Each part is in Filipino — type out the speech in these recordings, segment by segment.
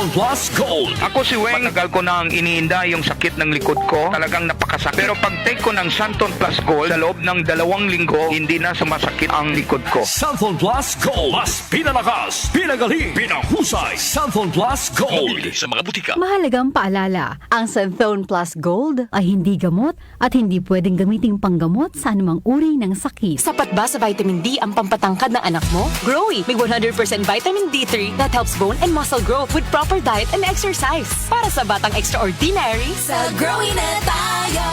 Sample Plus Gold. Ako si Weng, matagal ko nang iniinda yung sakit ng likod ko. Talagang napakasakit. Pero pag take ko ng Santon Plus Gold, sa loob ng 2 linggo, hindi na sumasakit ang likod ko. Sample Plus Gold. Mas pinalakas, pinagaling, pinahusay. Sample Plus Gold. Mabibili sa mga butika. Mahalagang paalala, ang Santhone Plus Gold ay hindi gamot at hindi pwedeng gamiting panggamot sa anumang uri ng sakit. Sapat ba sa vitamin D ang pampatangkad ng anak mo? Growy, may 100% vitamin D3 that helps bone and muscle growth with proper diet and exercise. Para sa batang extraordinary, Sa Growy na tayo!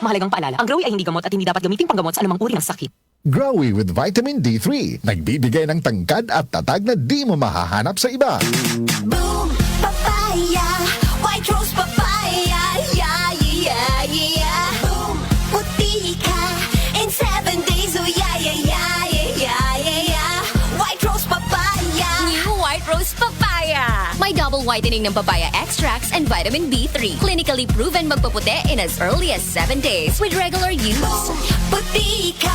mahalagang paalala, ang Growy ay hindi gamot at hindi dapat gamiting panggamot sa anumang uri ng sakit. Growy with vitamin D3. Nagbibigay ng tangkad at tatag na di mo mahahanap sa iba. Boom! Papaya! White rose papaya! Yeah, yeah, yeah! Boom! Puti ka! In 7 days, oh yeah, yeah, yeah, yeah, yeah, yeah! White rose papaya! New White Rose Papaya. May double whitening ng papaya extracts and vitamin B3. Clinically proven magpaputi in as early as 7 days with regular use. Boom! Puti ka!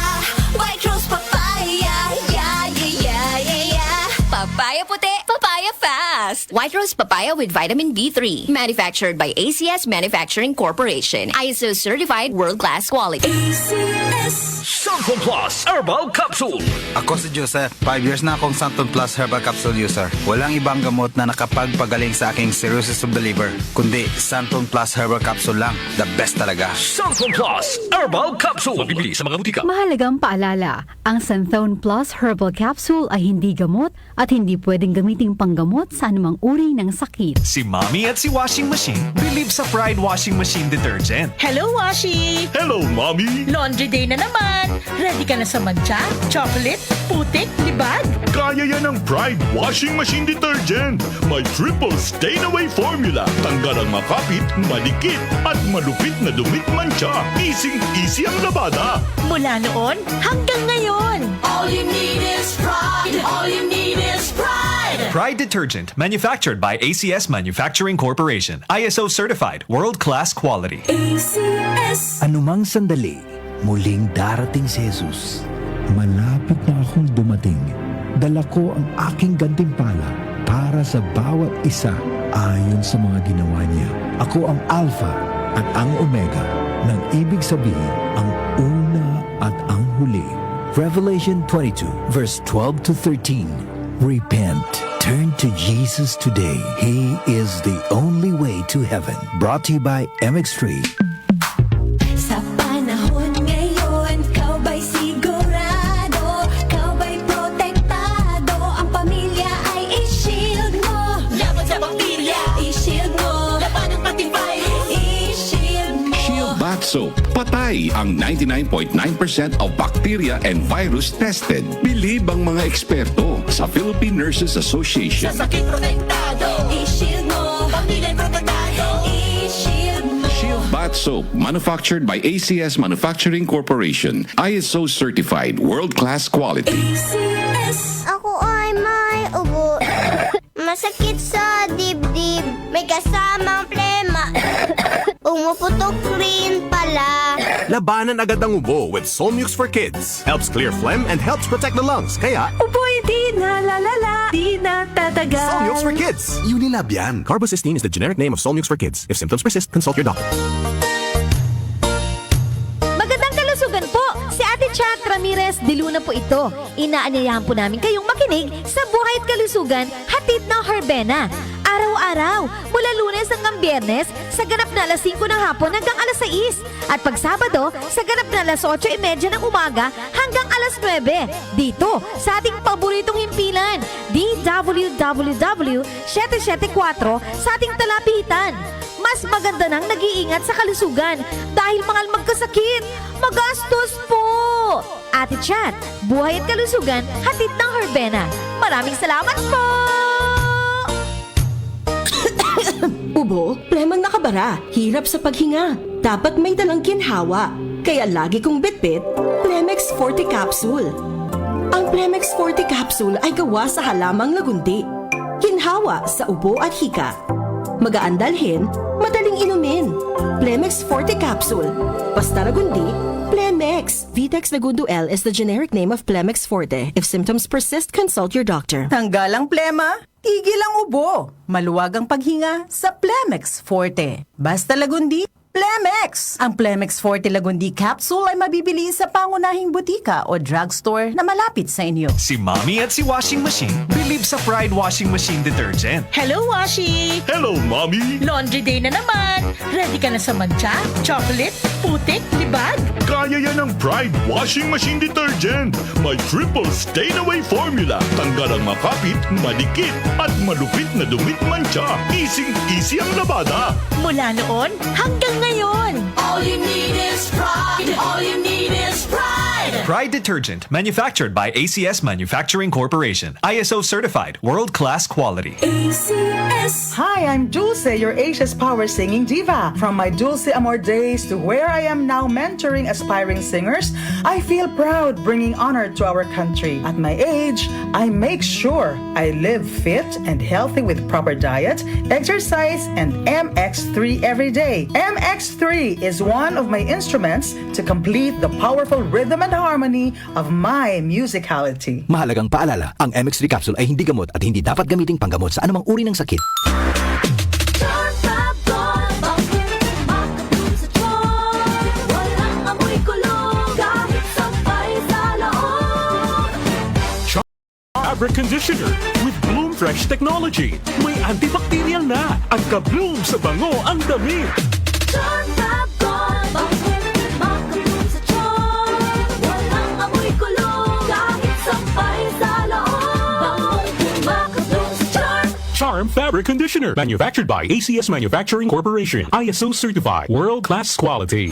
White rose papaya! Yeah, yeah, yeah, yeah, yeah! Papaya puti, papaya fast. White Rose Papaya with vitamin B3. Manufactured by ACS Manufacturing Corporation. ISO certified world-class quality. ACS! Sample Plus Herbal Capsule. Ako si Joseph. 5 years na akong Santon Plus Herbal Capsule user. Walang ibang gamot na nakapagpagaling sa aking cirrhosis of the liver, kundi Santon Plus Herbal Capsule lang. The best talaga. Sample Plus Herbal Capsule. Mabibili sa mga butika. Mahalagang paalala, ang Santhone Plus Herbal Capsule ay hindi gamot at hindi pwedeng gamiting panggamot sa anumang uri ng sakit. Si Mommy at si Washing Machine believe sa Pride Washing Machine Detergent. Hello, Washi! Hello, Mommy. Laundry day na naman! Ready ka na sa mancha, chocolate, putik, libag? Kaya yan ang Pride Washing Machine Detergent. May triple stain-away formula. Tanggal ang makapit, malikit, at malupit na dumit mancha. Easy ang labada. Mula noon hanggang ngayon! All you need is pride! All you need is pride! Pride Detergent, manufactured by ACS Manufacturing Corporation. ISO certified, world-class quality. ACS! Anumang sandali, muling darating si Jesus. Malapit na akong dumating. Dala ko ang aking gantimpala para sa bawat isa ayon sa mga ginawa niya. Ako ang Alpha at ang Omega, nang ibig sabihin ang una at ang huli. Revelation 22 verse 12 to 13. Repent. Turn to Jesus today. He is the only way to heaven. Brought to you by MX3. Sa panahon ngayon, kau ba'y sigurado? Kau ba'y protektado? Ang pamilya ay i-shield mo. Laban sa bakterya, i-shield mo. Laban ng pating virus, i-shield mo. Shield Bath Soap. Patay ang 99.9% of bacteria and virus tested. Bilib ang mga eksperto sa Philippine Nurses Association. Sa sakit protektado, i-shield mo. Pamilya protektado, i-shield mo. Shield Bath Soap, manufactured by ACS Manufacturing Corporation. ISO certified, world-class quality. ACS. Ako ay may ubo. Masakit sa dibdib. May kasamang plema. Umuputok rin pala. Labanan agad ang ubo with Solmux for Kids. Helps clear phlegm and helps protect the lungs. Kaya, Uboy, di na lalala, di na tatagal. Solmux for Kids. Unilab yan. Carbocysteine is the generic name of Solmux for Kids. If symptoms persist, consult your doctor. Magandang kalusugan po! Si Ate Chat Ramirez de Luna po ito. Inaanyayahan po namin kayong makinig sa Buhay at Kalusugan, hatid ng Herbena. Araw-araw, mula Lunes hanggang Biyernes, sa ganap na alas 5 ng hapon hanggang alas 6. At pag Sabado, sa ganap na alas 8:30 ng umaga hanggang alas 9. Dito, sa ating paboritong himpilan, DWWW 774 sa ating talapitan. Mas maganda nang nag-iingat sa kalusugan dahil mahal magkasakit. Magastos po! Ate Chat, Buhay at Kalusugan, hatid ng Herbena. Maraming salamat po! Ubo, plemang nakabara, hirap sa paghinga. Dapat may dalang ginhawa. Kaya lagi kong bitbit, Plemex Forte Capsule. Ang Plemex Forte Capsule ay gawa sa halamang lagundi. Ginhawa sa ubo at hika. Magaan dalhin, madaling inumin. Plemex Forte Capsule. Basta lagundi, Plemex. Vitex Lagundo L is the generic name of Plemex Forte. If symptoms persist, consult your doctor. Tanggal ang plema, Tigil ang ubo, maluwag ang paghinga sa Plemex Forte. Basta Lagundi, Plemex! Ang Plemex Forte Lagundi Capsule ay mabibili sa pangunahing butika o drugstore na malapit sa inyo. Si Mommy at si Washing Machine believe sa Pride Washing Machine Detergent. Hello, Washi! Hello, Mommy! Laundry day na naman! Ready ka na sa mancha, chocolate, putik, libag? Kaya yan ang Pride Washing Machine Detergent. May triple stain-away formula. Tanggal ang makapit, malikit, at malupit na dumit mancha. Easy ang labada. Mula noon hanggang ngayon. All you need is pride. All you need is pride. Pride Detergent, manufactured by ACS Manufacturing Corporation. ISO certified, world-class quality. ACS. Hi, I'm Dulce, your Asia's power singing diva. From my Dulce Amor days to where I am now mentoring aspiring singers, I feel proud bringing honor to our country. At my age, I make sure I live fit and healthy with proper diet, exercise, and MX3 every day. MX3 is one of my instruments to complete the powerful rhythm and harmony of my musicality. Mahalagang paalala, ang MX3 capsule ay hindi gamot at hindi dapat gamiting panggamot sa anumang uri ng sakit. Fabric conditioner with Bloom Fresh technology. May antibacterial na at ka-bloom sa bango ang damit. Charm Fabric Conditioner, manufactured by ACS Manufacturing Corporation. ISO certified, world-class quality.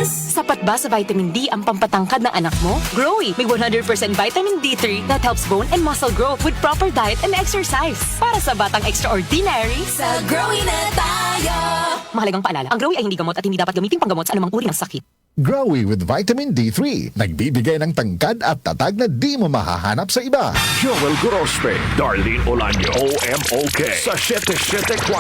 Sapat ba sa vitamin D ang pampatangkad ng anak mo? Growy, may 100% vitamin D3 that helps bone and muscle growth with proper diet and exercise. Para sa batang extraordinary, Sa Growy na tayo. mahalagang paalala, ang Growy ay hindi gamot at hindi dapat gamiting panggamot sa anumang uri ng sakit. Growy with vitamin D3. Nagbibigay ng tangkad at tatag na di mo mahahanap sa iba. Joel Grospe, Darlene Olaño, OMOK, sa 774.